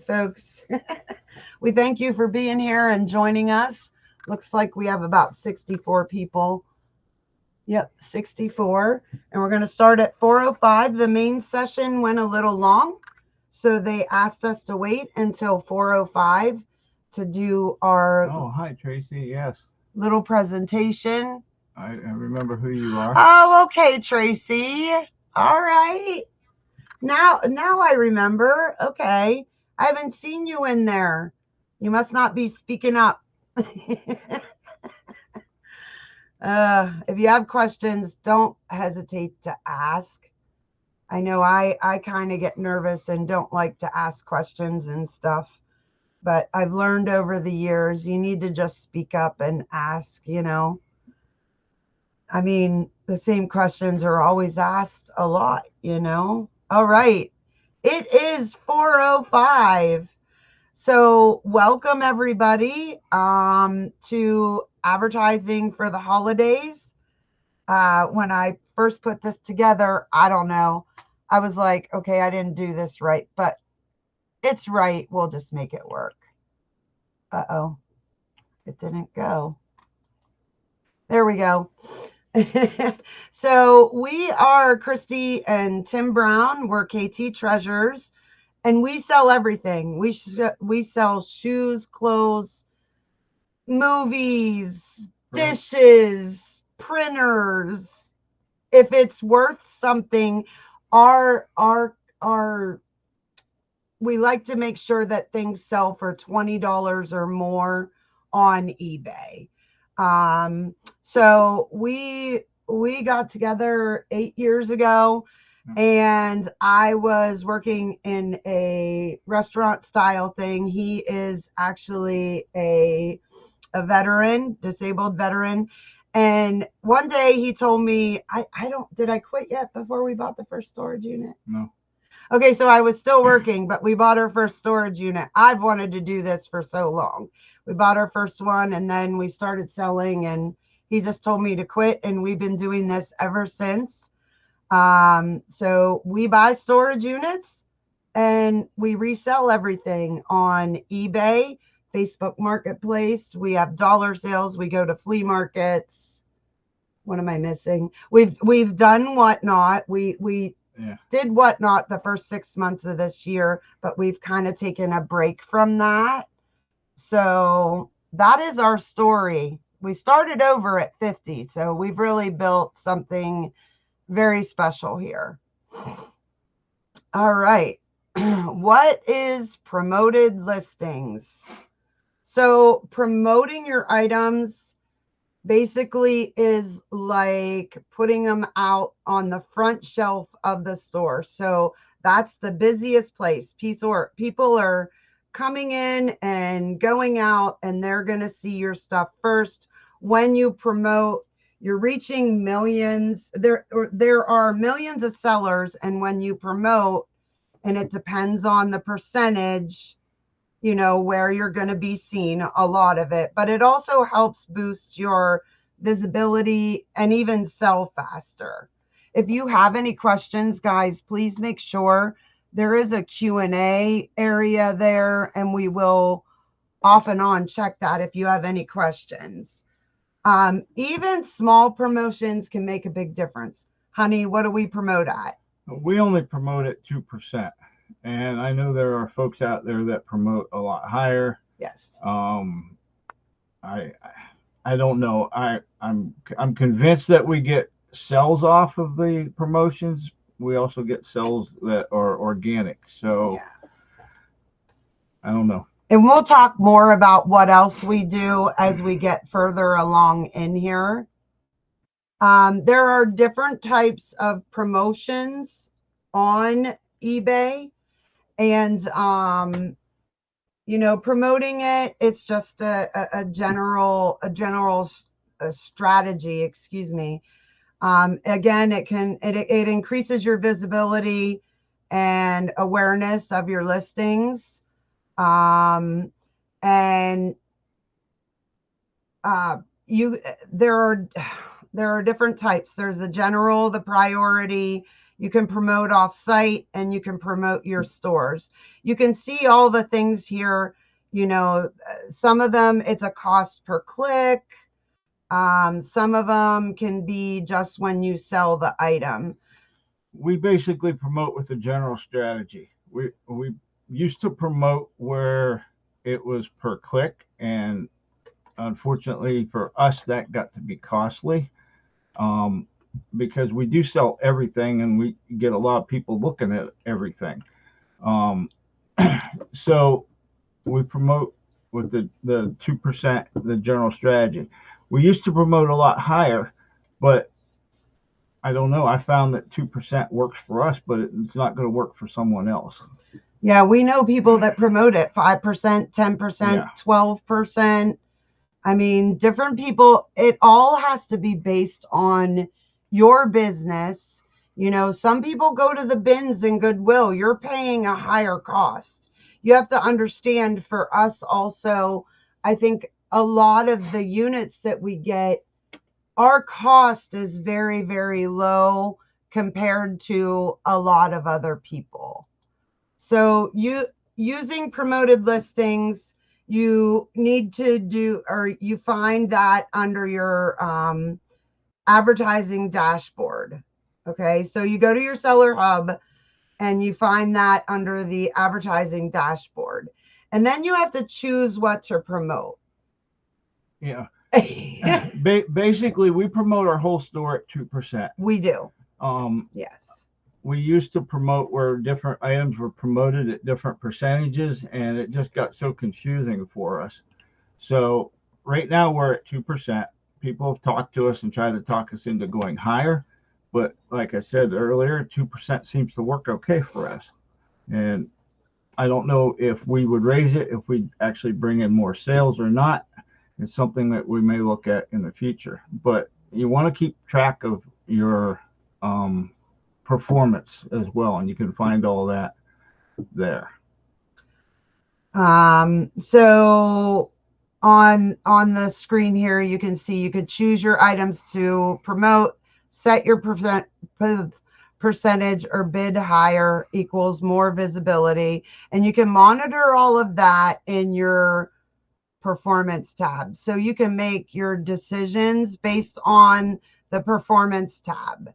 folks. We thank you for being here and joining us. Looks like we have about 64 people. Yep, 64. And we're going to start at 4:05. The main session went a little long, so they asked us to wait until 4:05 to do our Oh, hi, Tracy. Yes, little presentation. I remember who you are. Oh, okay, Tracy. All right. Now I remember. Okay. I haven't seen you in there. You must not be speaking up. If you have questions, don't hesitate to ask. I know I kind of get nervous and don't like to ask questions and stuff, but I've learned over the years you need to just speak up and ask. I mean, the same questions are always asked a lot. All right. It is 4:05. So, welcome everybody to advertising for the holidays. When I first put this together, I don't know. I was like, okay, I didn't do this right, but it's right. We'll just make it work. Uh-oh, it didn't go. There we go. So we are Christy and Tim Brown. We're KT Treasures, and we sell everything. We sell shoes, clothes, movies, dishes, printers. If it's worth something, our we like to make sure that things sell for $20 or more on eBay. So we got together 8 years ago, and I was working in a restaurant style thing. He is actually a veteran, disabled veteran. And one day he told me, did I quit yet before we bought the first storage unit? No. Okay, so I was still working, but we bought our first storage unit. I've wanted to do this for so long. We bought our first one, and then we started selling, and he just told me to quit, and we've been doing this ever since. So we buy storage units and we resell everything on eBay, Facebook Marketplace. We have dollar sales. We go to flea markets. What am I missing? We've done Whatnot. We did Whatnot the first 6 months of this year, but we've kind of taken a break from that. So that is our story. We started over at 50, so we've really built something very special here. All right. What is promoted listings? So promoting your items basically is like putting them out on the front shelf of the store. So that's the busiest place. People are coming in and going out, and they're going to see your stuff first. When you promote, you're reaching millions. There are millions of sellers, and when you promote, and it depends on the percentage, where you're going to be seen, a lot of it, but it also helps boost your visibility and even sell faster. If you have any questions, guys, please make sure there is a Q&A area there, and we will off and on check that if you have any questions. Even small promotions can make a big difference. Honey, what do we promote at? We only promote at 2%. And I know there are folks out there that promote a lot higher. Yes. I don't know. I'm convinced that we get sales off of the promotions. We also get sales that are organic. So yeah. I don't know. And we'll talk more about what else we do as we get further along in here. There are different types of promotions on eBay, and promoting it's just a general strategy. Excuse me. Again, it increases your visibility and awareness of your listings, and there are different types. There's the general, the priority. You can promote off site, and you can promote your stores. You can see all the things here. Some of them, it's a cost per click. Some of them can be just when you sell the item. We basically promote with a general strategy. We used to promote where it was per click, and unfortunately for us, that got to be costly, because we do sell everything and we get a lot of people looking at everything. Um, so we promote with the 2%, the general strategy. We used to promote a lot higher, but I don't know. I found that 2% works for us, but it's not going to work for someone else. Yeah, we know people that promote it 5%, 10%, 12%. I mean, different people, it all has to be based on your business. Some people go to the bins in Goodwill. You're paying a higher cost. You have to understand, for us also, I think a lot of the units that we get, our cost is very, very low compared to a lot of other people. So using promoted listings, you need to do, or you find that under your advertising dashboard. Okay, so you go to your seller hub and you find that under the advertising dashboard. And then you have to choose what to promote. Yeah. Basically, we promote our whole store at 2%. We do. Yes. We used to promote where different items were promoted at different percentages, and it just got so confusing for us. So right now we're at 2%. People have talked to us and tried to talk us into going higher, but like I said earlier, 2% seems to work okay for us. And I don't know if we would raise it if we actually bring in more sales or not. It's something that we may look at in the future, but you want to keep track of your performance as well, and you can find all that there. So on the screen here, you can see you could choose your items to promote, set your percentage, or bid higher equals more visibility, and you can monitor all of that in your performance tab. So you can make your decisions based on the performance tab.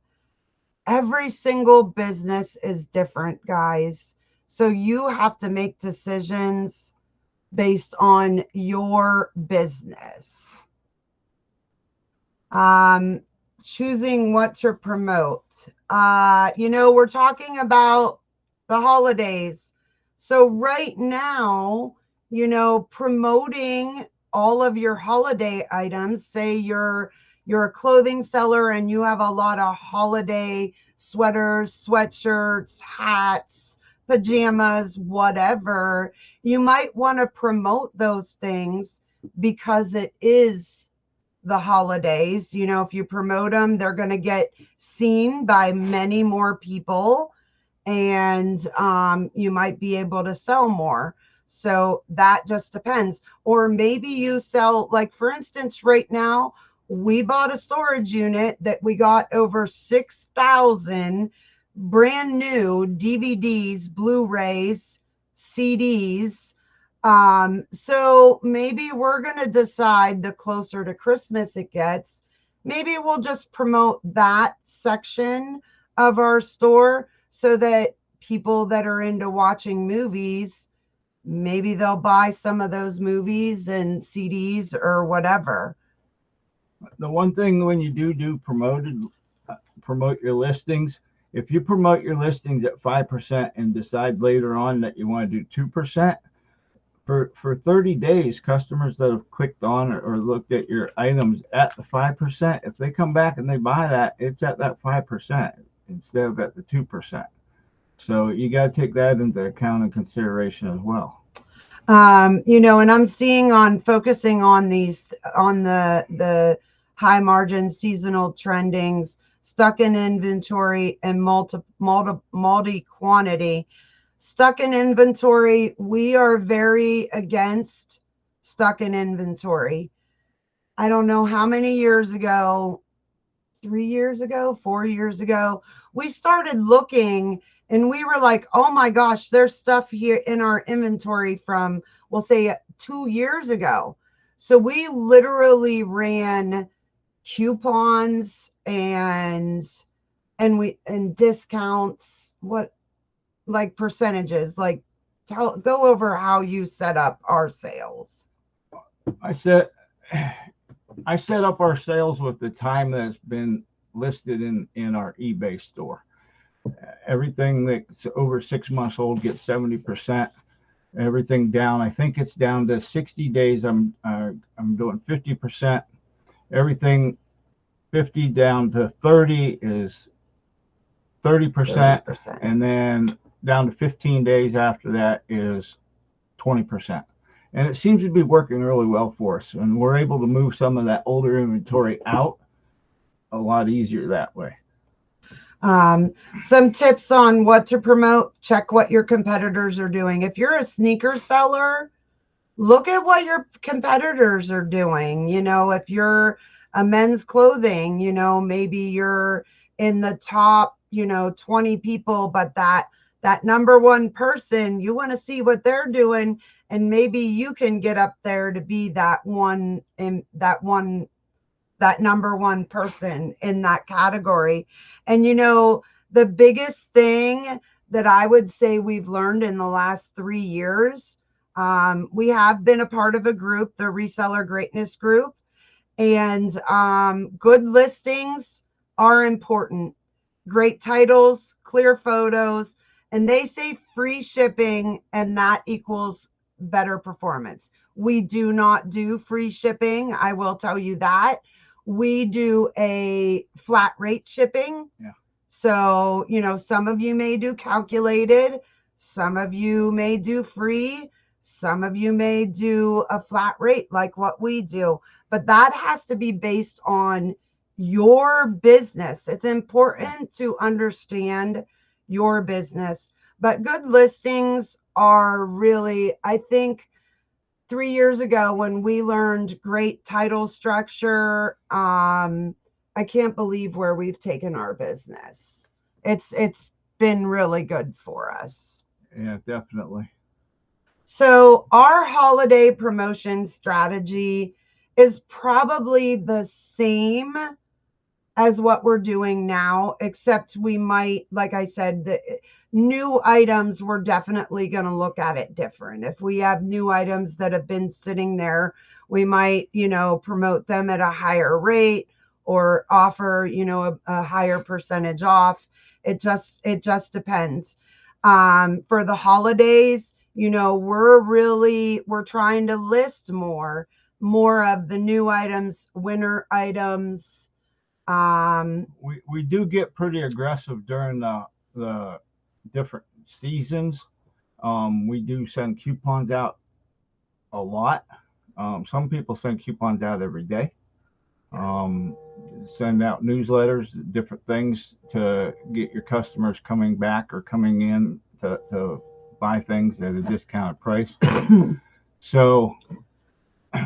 Every single business is different, guys. So you have to make decisions based on your business. Choosing what to promote. We're talking about the holidays. So right now, promoting all of your holiday items, say you're a clothing seller and you have a lot of holiday sweaters, sweatshirts, hats, pajamas, whatever, you might want to promote those things because it is the holidays. If you promote them, they're going to get seen by many more people, and you might be able to sell more. So that just depends. Or maybe you sell, like for instance, right now, we bought a storage unit that we got over 6,000 brand new DVDs, Blu-rays, CDs. So maybe we're going to decide the closer to Christmas it gets, maybe we'll just promote that section of our store so that people that are into watching movies, maybe they'll buy some of those movies and CDs or whatever. The one thing when you do promote your listings, if you promote your listings at 5% and decide later on that you want to do 2%, for 30 days, customers that have clicked on or looked at your items at the 5%, if they come back and they buy that, it's at that 5% instead of at the 2%. So you got to take that into account and consideration as well. And I'm seeing on focusing on these, on the high margin seasonal trendings, stuck in inventory, and multi quantity. Stuck in inventory, we are very against stuck in inventory. I don't know how many years ago, 3 years ago, 4 years ago, we started looking and we were like, oh my gosh, there's stuff here in our inventory from, we'll say 2 years ago. So we literally ran coupons and discounts, what, like percentages, like go over how you set up our sales. I set I set up our sales with the time that's been listed in our eBay store. Everything that's over 6 months old gets 70%. Everything down, I think it's down to 60 days. I'm doing 50%. Everything 50 down to 30 is 30%, 30%. and then down to 15 days after that is 20%. And it seems to be working really well for us, and we're able to move some of that older inventory out a lot easier that way. Some tips on what to promote: check what your competitors are doing. If you're a sneaker seller, look at what your competitors are doing. If you're a men's clothing, maybe you're in the top, 20 people, but that number one person, you want to see what they're doing, and maybe you can get up there to be that number one person in that category. And the biggest thing that I would say we've learned in the last 3 years, we have been a part of a group, the Reseller Greatness Group, and good listings are important. Great titles, clear photos, and they say free shipping, and that equals better performance. We do not do free shipping, I will tell you that. We do a flat rate shipping. Yeah. So, some of you may do calculated, some of you may do free, some of you may do a flat rate like what we do. But that has to be based on your business. It's important to understand your business. But good listings are really, I think, 3 years ago when we learned great title structure, I can't believe where we've taken our business. It's been really good for us. Yeah, definitely. So our holiday promotion strategy is probably the same as what we're doing now, except we might, like I said, the new items, we're definitely going to look at it different. If we have new items that have been sitting there, we might, promote them at a higher rate or offer, a higher percentage off. It just depends. For the holidays, we're trying to list more of the new items, winter items. We do get pretty aggressive during the different seasons. We do send coupons out a lot. Some people send coupons out every day. Send out newsletters, different things to get your customers coming back or coming in to buy things at a discounted price. So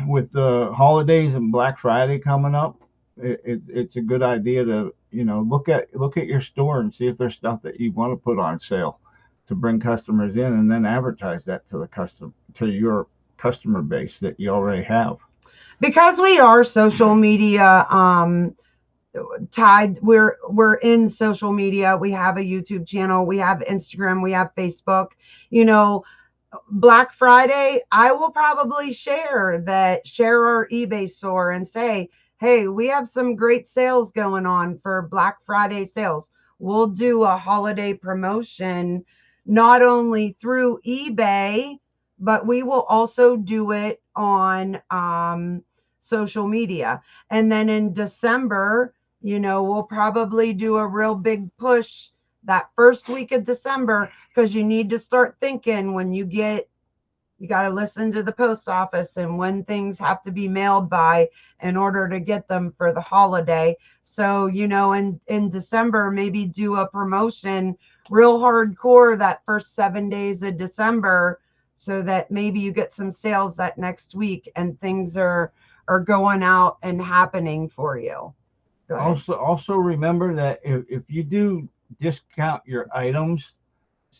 with the holidays and Black Friday coming up, it's a good idea to look at your store and see if there's stuff that you want to put on sale to bring customers in, and then advertise that to your customer base that you already have. Because we are social media tied, we're in social media. We have a YouTube channel, we have Instagram, we have Facebook. Black Friday, I will probably share our eBay store and say, hey, we have some great sales going on for Black Friday sales. We'll do a holiday promotion, not only through eBay, but we will also do it on social media. And then in December, we'll probably do a real big push that first week of December, because you need to start thinking when you got to listen to the post office and when things have to be mailed by in order to get them for the holiday. So, in December, maybe do a promotion real hardcore that first 7 days of December, so that maybe you get some sales that next week and things are going out and happening for you. Also remember that if you do discount your items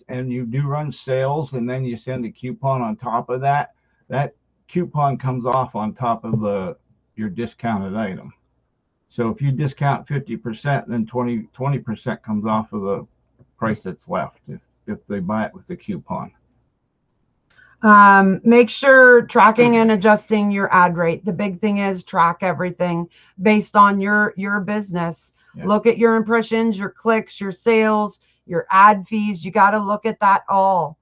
and you do run sales and then you send a coupon on top of that, that coupon comes off on top of your discounted item. So if you discount 50%, then 20% comes off of the price that's left if they buy it with the coupon. Make sure tracking and adjusting your ad rate. The big thing is track everything based on your business. Yeah. Look at your impressions, your clicks, your sales, your ad fees. You got to look at that all.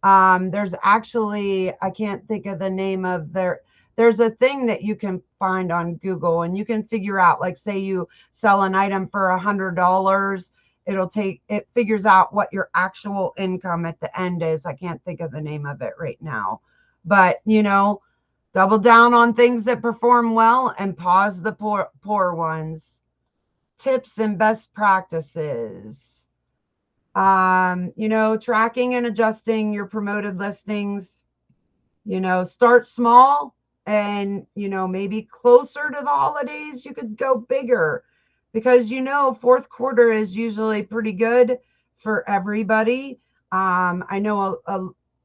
There's actually, I can't think of the name of there's a thing that you can find on Google and you can figure out, like, say you sell an item for $100. It figures out what your actual income at the end is. I can't think of the name of it right now, but double down on things that perform well and pause the poor ones. Tips and best practices. Tracking and adjusting your promoted listings. Start small and, maybe closer to the holidays, you could go bigger. Because fourth quarter is usually pretty good for everybody. I know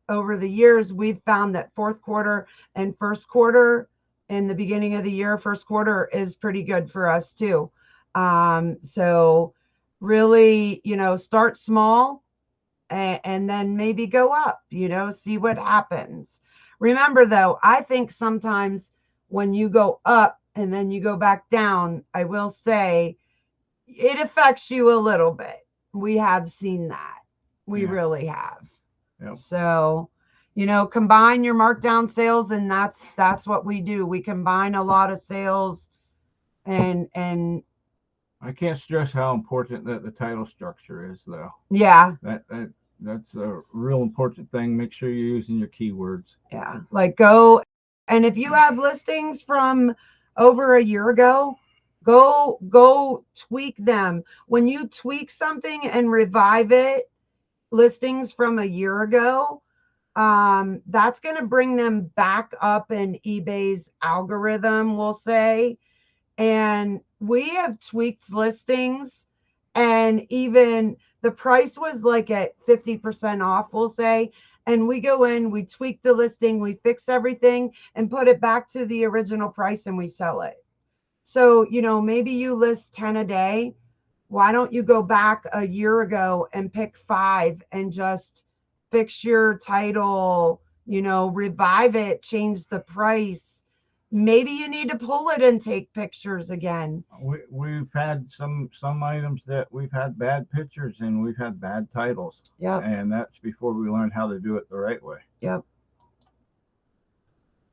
over the years we've found that fourth quarter and first quarter in the beginning of the year, first quarter is pretty good for us too. So really, start small and then maybe go up, see what happens. Remember though, I think sometimes when you go up and then you go back down, I will say it affects you a little bit. We have seen that. We really have. Yep. So, combine your markdown sales, and that's what we do. We combine a lot of sales and I can't stress how important that the title structure is though. Yeah. That's a real important thing. Make sure you're using your keywords. Yeah. Like go, and if you have listings from over a year ago, go tweak them. When you tweak something and revive it, listings from a year ago, that's going to bring them back up in eBay's algorithm, we'll say. And we have tweaked listings, and even the price was like at 50% off, we'll say. And we go in, we tweak the listing, we fix everything and put it back to the original price and we sell it. So, maybe you list 10 a day. Why don't you go back a year ago and pick 5 and just fix your title, revive it, change the price. Maybe you need to pull it and take pictures again. We've had some items that we've had bad pictures and we've had bad titles. Yeah. And that's before we learned how to do it the right way. Yep.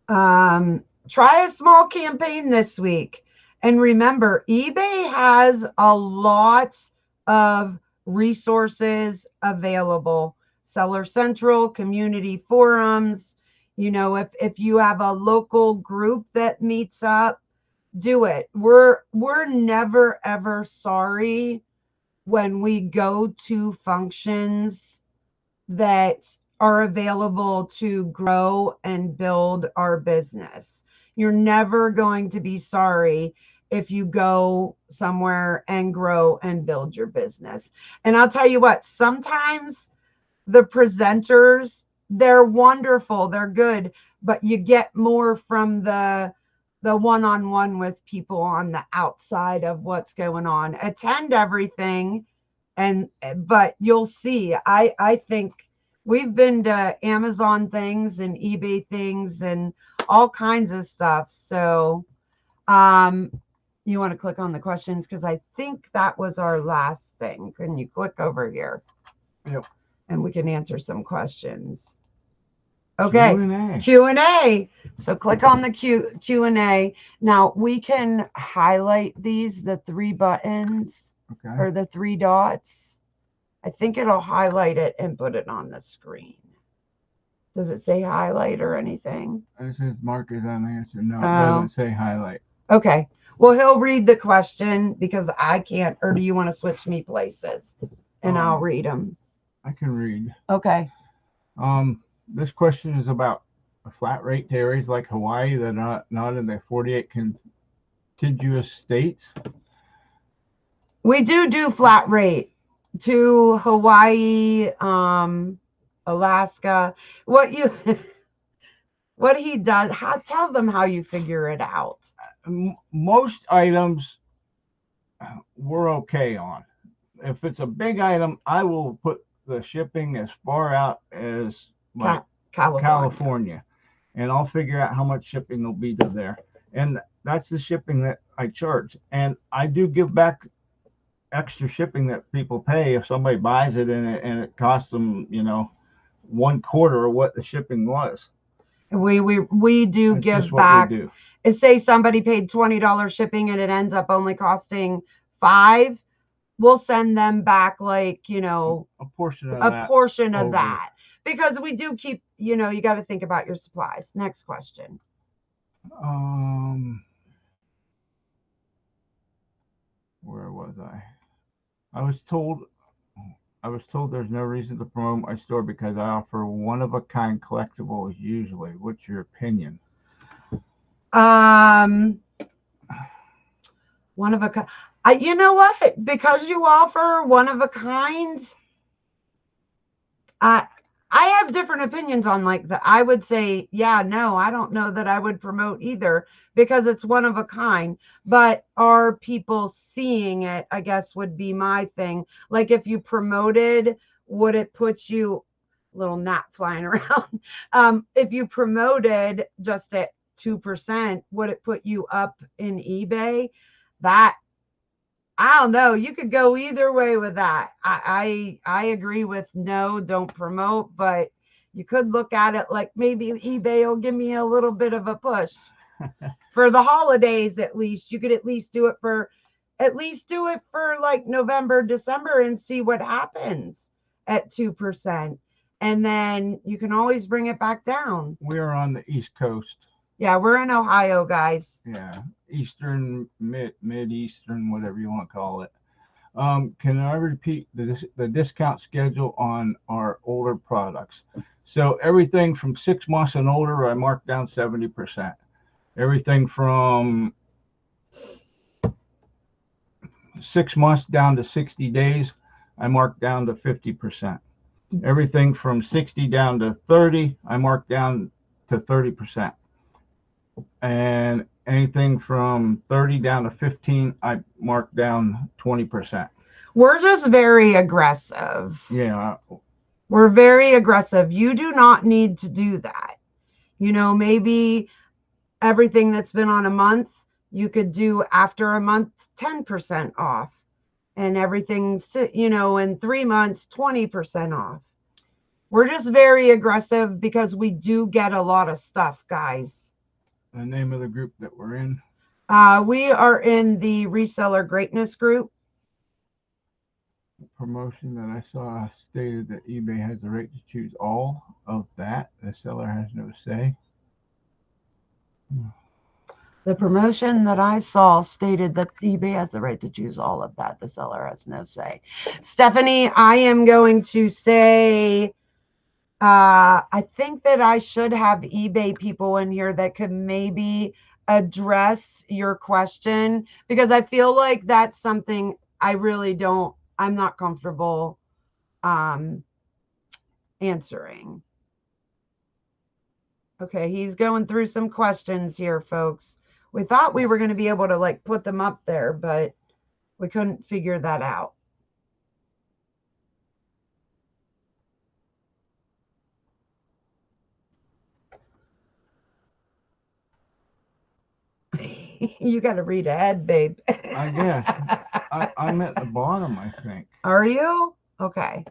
Try a small campaign this week. And remember, eBay has a lot of resources available. Seller Central, community forums. If you have a local group that meets up, do it. We're never, ever sorry when we go to functions that are available to grow and build our business. You're never going to be sorry if you go somewhere and grow and build your business. And I'll tell you what, sometimes the presenters, they're wonderful, they're good, but you get more from the one-on-one with people on the outside of what's going on. Attend everything, but you'll see. I think we've been to Amazon things and eBay things and all kinds of stuff. So you want to click on the questions, because I think that was our last thing. Can you click over here? Yep. And we can answer some questions. Okay, Q&A. So click on the Q&A. Now we can highlight these, the 3 buttons, okay, or the 3 dots. I think it'll highlight it and put it on the screen. Does it say highlight or anything? It says mark is unanswered. No, it doesn't say highlight. Okay. Well, he'll read the question because I can't. Or do you want to switch me places and I'll read them? I can read. Okay. This question is about a flat rate to areas like Hawaii that are not in the 48 contiguous states. We do flat rate. to Hawaii, Alaska. What you what he does, tell them how you figure it out. Most items we're okay on. If it's a big item, I will put the shipping as far out as like California, and I'll figure out how much shipping will be to there. And that's the shipping that I charge. And I do give back extra shipping that people pay if somebody buys it and it costs them, 1/4 of what the shipping was. We do That's give just what back. we do. Say somebody paid $20 shipping and it ends up only costing $5. We'll send them back like, a portion of that, because we do keep, you got to think about your supplies. Next question. Where was I? I was told there's no reason to promote my store because I offer one of a kind collectibles usually. What's your opinion? One of a kind. You know what? Because you offer one of a kind, I have different opinions on like that. I would say, yeah, no, I don't know that I would promote either because it's one of a kind. But are people seeing it? I guess would be my thing. Like if you promoted, would it put you little gnat flying around? If you promoted just at 2%, would it put you up in eBay? That I don't know. You could go either way with that. I agree with no, don't promote, but you could look at it like maybe eBay will give me a little bit of a push for the holidays. At least you could at least do it for like November, December and see what happens at 2%. And then you can always bring it back down. We're on the East Coast. Yeah, we're in Ohio, guys. Yeah, Eastern, mid-Eastern, whatever you want to call it. Can I repeat the discount schedule on our older products? So everything from 6 months and older, I mark down 70%. Everything from 6 months down to 60 days, I mark down to 50%. Everything from 60 down to 30, I mark down to 30%. And anything from 30 down to 15, I mark down 20%. We're just very aggressive. Yeah. We're very aggressive. You do not need to do that. Maybe everything that's been on a month, you could do after a month 10% off. And everything, in 3 months, 20% off. We're just very aggressive because we do get a lot of stuff, guys. The name of the group that we're in? We are in the Reseller Greatness group. The promotion that I saw stated that eBay has the right to choose all of that. The seller has no say. The promotion that I saw stated that eBay has the right to choose all of that. The seller has no say. Stephanie, I am going to say, I think that I should have eBay people in here that could maybe address your question, because I feel like that's something I'm not comfortable answering. Okay, he's going through some questions here, folks. We thought we were going to be able to like put them up there, but we couldn't figure that out. You got to read ahead, babe. I guess. I'm at the bottom, I think. Are you? Okay.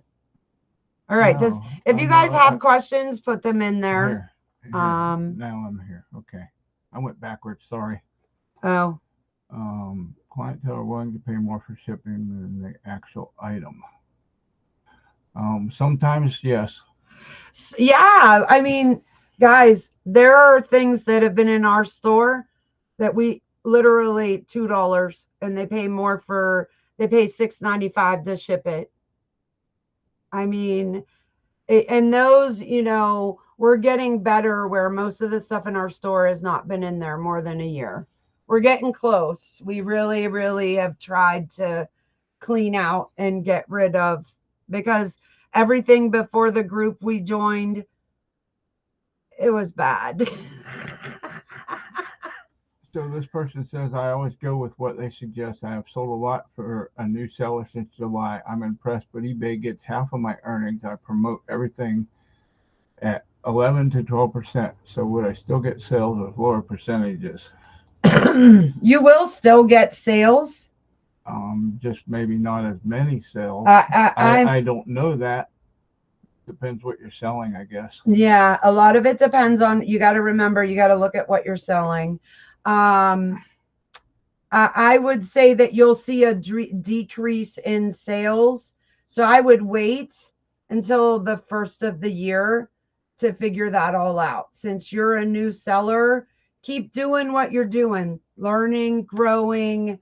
All right. If you guys have questions, put them in there. Here. Now I'm here. Okay. I went backwards. Sorry. Oh. Clientele are willing to pay more for shipping than the actual item. Sometimes, yes. Yeah. I mean, guys, there are things that have been in our store that we literally $2 and they pay $6.95 to ship it. I mean, and those, we're getting better where most of the stuff in our store has not been in there more than a year. We're getting close. We really, really have tried to clean out and get rid of, because everything before the group we joined, it was bad. So this person says, I always go with what they suggest. I have sold a lot for a new seller since July. I'm impressed, but eBay gets half of my earnings. I promote everything at 11 to 12%. So would I still get sales with lower percentages? You will still get sales. Just maybe not as many sales. I I don't know that. Depends what you're selling, I guess. Yeah, a lot of it depends on, you got to remember, you got to look at what you're selling. I would say that you'll see a decrease in sales. So I would wait until the first of the year to figure that all out. Since you're a new seller, keep doing what you're doing, learning, growing.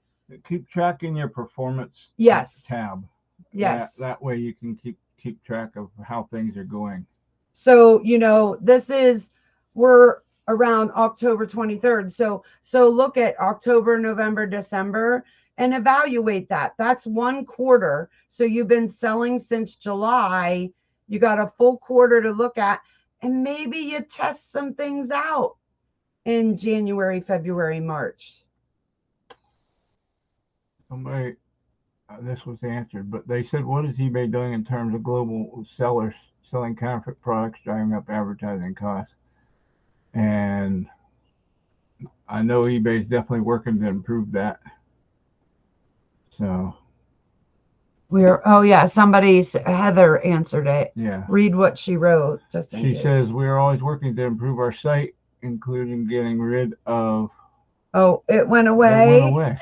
Keep tracking your performance tab. Yes. That way you can keep track of how things are going. So, we're around October 23rd. So look at October, November, December and evaluate that. That's 1 quarter. So you've been selling since July. You got a full quarter to look at, and maybe you test some things out in January, February, March. Somebody, this was answered, but they said, what is eBay doing in terms of global sellers selling counterfeit products, driving up advertising costs? And I know eBay is definitely working to improve that. So Heather answered it. Yeah. Read what she wrote. She says, we are always working to improve our site, including getting rid of. Oh, it went away. It went away.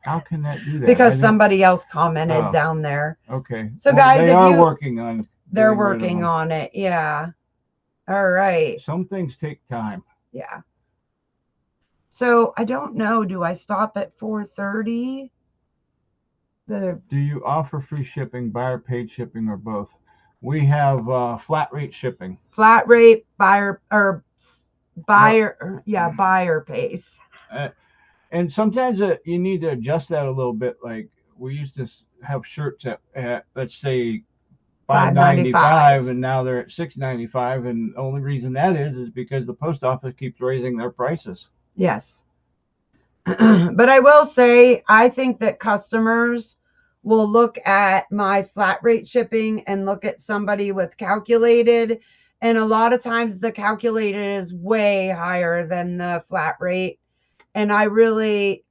How can that do that? Because somebody else commented down there. Okay. So guys, they are working on. They're working on it. Yeah. All right. Some things take time. Yeah. So I don't know. Do I stop at 4:30? Do you offer free shipping, buyer paid shipping, or both? We have flat rate shipping. Flat rate, buyer pays. And sometimes you need to adjust that a little bit. Like we used to have shirts at let's say $5.95, and now they're at $6.95. And the only reason that is because the post office keeps raising their prices. Yes. But I will say, I think that customers will look at my flat rate shipping and look at somebody with calculated. And a lot of times the calculated is way higher than the flat rate. And I really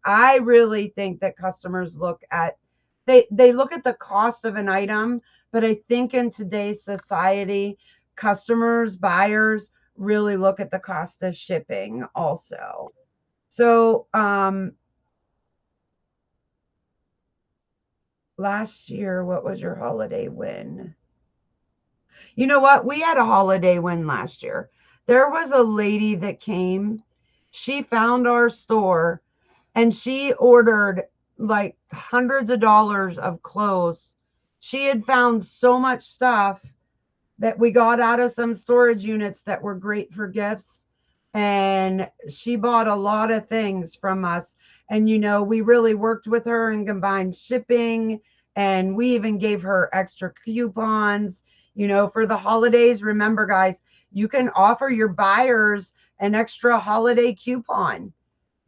think that customers look at, they look at the cost of an item, but I think in today's society, customers, buyers really look at the cost of shipping also. So, last year, what was your holiday win? You know what? We had a holiday win last year. There was a lady that came. She found our store and she ordered like hundreds of dollars of clothes. She had found so much stuff that we got out of some storage units that were great for gifts. And she bought a lot of things from us. And, we really worked with her and combined shipping. And we even gave her extra coupons, for the holidays. Remember, guys, you can offer your buyers an extra holiday coupon.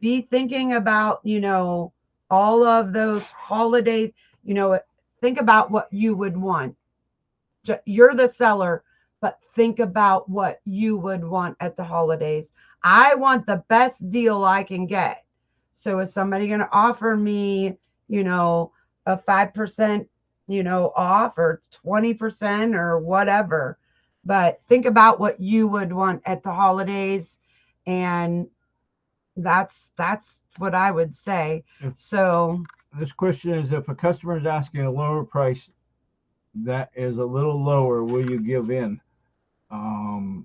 Be thinking about, all of those holiday, think about what you would want. You're the seller, but think about what you would want at the holidays. I want the best deal I can get. So is somebody going to offer me, a 5%, off or 20% or whatever? But think about what you would want at the holidays. And that's what I would say. So this question is, if a customer is asking a lower price that is a little lower, will you give in? I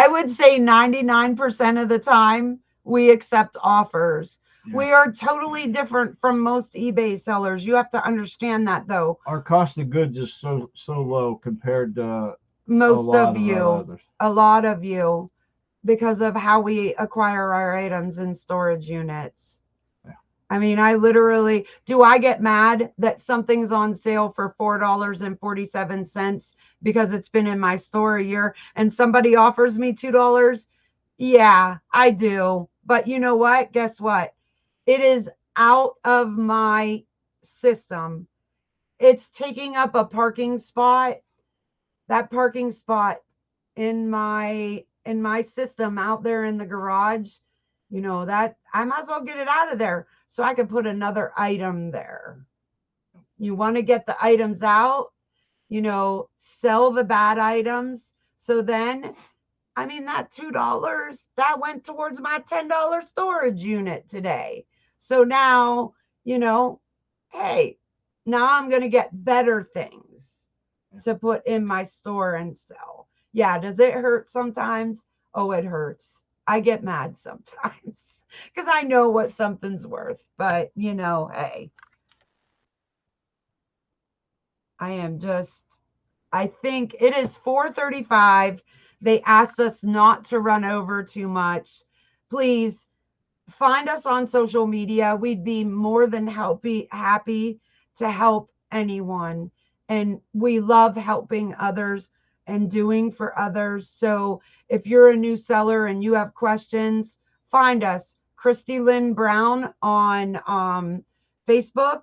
would say 99% of the time we accept offers. Yeah. We are totally different from most eBay sellers. You have to understand that, though. Our cost of goods is so low compared to most of you, a lot of you, because of how we acquire our items in storage units. Yeah. I mean, I literally, do I get mad that something's on sale for $4.47 because it's been in my store a year and somebody offers me $2? Yeah, I do. But you know what? Guess what? It is out of my system. It's taking up a parking spot. That parking spot in my system out there in the garage, that I might as well get it out of there so I can put another item there. You want to get the items out, sell the bad items. So then, I mean, that $2 that went towards my $10 storage unit today. So now, hey, now I'm going to get better things to put in my store and sell. Yeah, does it hurt sometimes? Oh, it hurts. I get mad sometimes because I know what something's worth. But, hey, I think it is 4:35. They asked us not to run over too much. Please find us on social media. We'd be more than happy to help anyone. And we love helping others and doing for others. So if you're a new seller and you have questions, find us, Christy Lynn Brown on Facebook.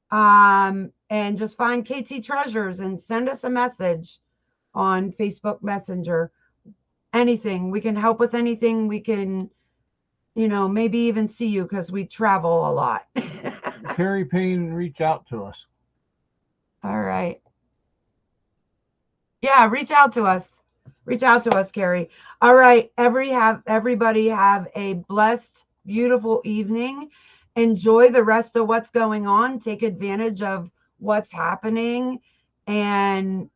And just find KT Treasures and send us a message on Facebook Messenger. Anything. We can help with anything. We can, maybe even see you because we travel a lot. Carrie Payne, reach out to us. All right. Yeah, reach out to us. Reach out to us, Carrie. All right. Everybody have a blessed, beautiful evening. Enjoy the rest of what's going on. Take advantage of what's happening. And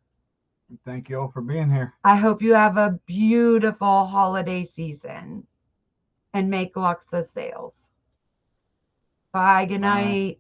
thank you all for being here. I hope you have a beautiful holiday season and make lots of sales. Bye. Good night.